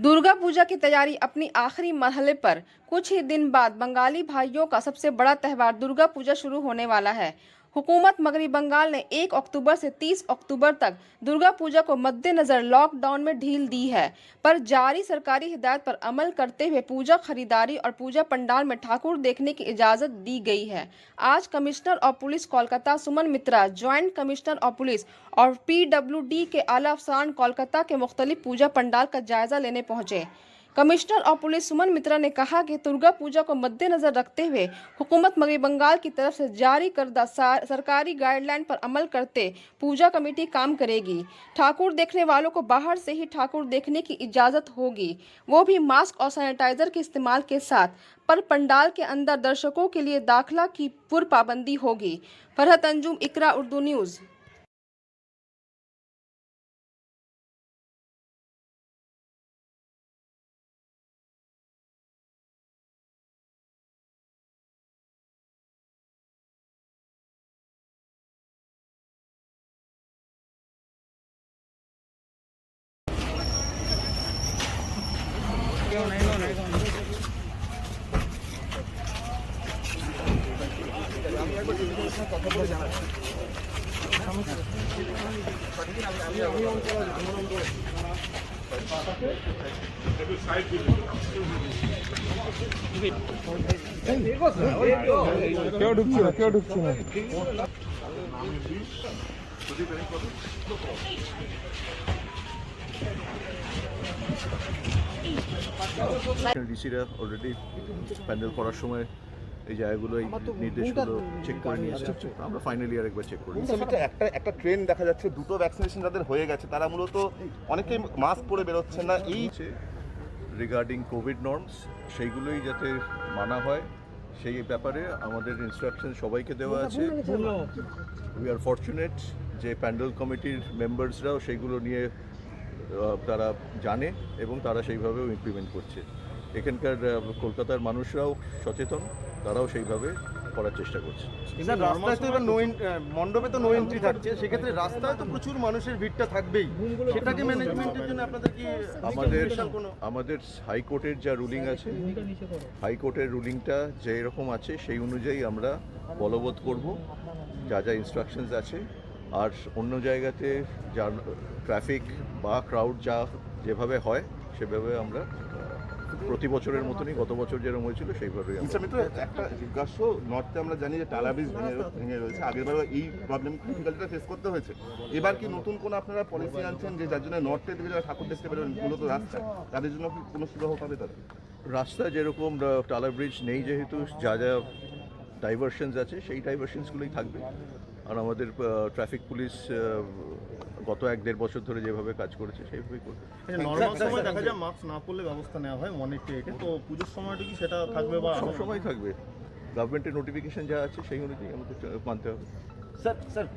दुर्गा पूजा की तैयारी अपनी आखिरी मरहले पर। कुछ ही दिन बाद बंगाली भाइयों का सबसे बड़ा त्योहार दुर्गा पूजा शुरू होने वाला है। हुकूमत मगरी बंगाल ने 1 अक्टूबर से 30 अक्टूबर तक दुर्गा पूजा को मद्देनजर लॉकडाउन में ढील दी है, पर जारी सरकारी हिदायत पर अमल करते हुए पूजा खरीदारी और पूजा पंडाल में ठाकुर देखने की इजाजत दी गई है। आज commissioner of police Kolkata Suman Mitra, joint commissioner of police और PWD के आला अफसरान कोलकाता के मुख्तलिफ पूजा पंडाल का जायजा लेने पहुंचे। कमिश्नर ऑफ पुलिस सुमन मित्रा ने कहा कि दुर्गा पूजा को मद्देनजर रखते हुए हुकूमत मगरी बंगाल की तरफ से जारी करदा सरकारी गाइडलाइन पर अमल करते पूजा कमेटी काम करेगी। ठाकुर देखने वालों को बाहर से ही ठाकुर देखने की इजाजत होगी, वो भी मास्क और सैनिटाइजर के इस्तेमाल के साथ, पर पंडाल के अंदर दर्शकों के लिए दाखिला की पूर्ण पाबंदी होगी। फरहत अंजुम, इकरा उर्दू न्यूज़। क्यों ढुकছি না ডিসিরা অলরেডি প্যান্ডেল করার সময় এই জায়গাগুলো এই নির্দেশগুলো চেক করে নিয়েছে। আমরা ফাইনালি আরেকবার চেক করি। একটা ট্রেন্ড দেখা যাচ্ছে, দুটো ভ্যাকসিনেশন যাদের হয়ে গেছে তারা মূলত অনেকেই মাস্ক পরে বেরোচ্ছেন না। এই রিগার্ডিং কোভিড নর্মস সেইগুলোই যাতে মানা হয় সেই ব্যাপারে আমাদের ইনস্ট্রাকশন সবাইকে দেওয়া আছে। উই আর ফরচুনেট যে প্যান্ডেল কমিটির মেম্বার্সরাও সেইগুলো নিয়ে তারা জানে এবং তারা সেইভাবেও ইমপ্লিমেন্ট করছে। এখানকার কলকাতার মানুষরাও সচেতন, তারাও সেইভাবে করার চেষ্টা করছে। রাস্তায় তো এবার মণ্ডপে তো নো এন্ট্রি থাকছে, সেক্ষেত্রে রাস্তায় তো প্রচুর মানুষের ভিড়টা থাকবেই, সেটাকে ম্যানেজমেন্টের জন্য আপনাদের কি আমাদের হাইকোর্টের যা রুলিং আছে, হাইকোর্টের রুলিংটা যেরকম আছে সেই অনুযায়ী আমরা বলবৎ করব, যা যা ইনস্ট্রাকশনস আছে। আর অন্য জায়গাতে যা ট্রাফিক বা ক্রাউড যেভাবে হয় সেভাবে আমরা প্রতি বছরের মতনই গত বছর যেরকম হয়েছিল সেইভাবেই। একটা জিজ্ঞাসা, নর্থে আমরা জানি যে টালা ব্রিজ ভেঙে রয়েছে, আগেরবারও এই প্রবলেম ডিফিকাল্টিটা ফেস করতে হয়েছে। এবার কি নতুন কোনো আপনারা পলিসি আনছেন যে যার জন্য নর্থে থেকে যারা ঠাকুর দেখতে পারবেন মূলত রাস্তা, তাদের জন্য কি কোনো সুবিধা পাবে তাদের? রাস্তা যেরকম টালা ব্রিজ নেই, যেহেতু যা যা ডাইভারশনস আছে সেই ডাইভারশনসগুলোই থাকবে। আর আমাদের ট্রাফিক পুলিশ গত 1-1.5 বছর ধরে যেভাবে কাজ করেছে সেইভাবেই করবে। নরমাল সময় দেখা যায় মাস্ক না পরলে ব্যবস্থা নেওয়া হয় অনেকটা, তো পুজোর সময়টা কি সেটা থাকবে বা সব সময় থাকবে? গভর্নমেন্টের নোটিফিকেশন যা আছে সেই অনুযায়ী আমাদের মানতে হবে। স্যার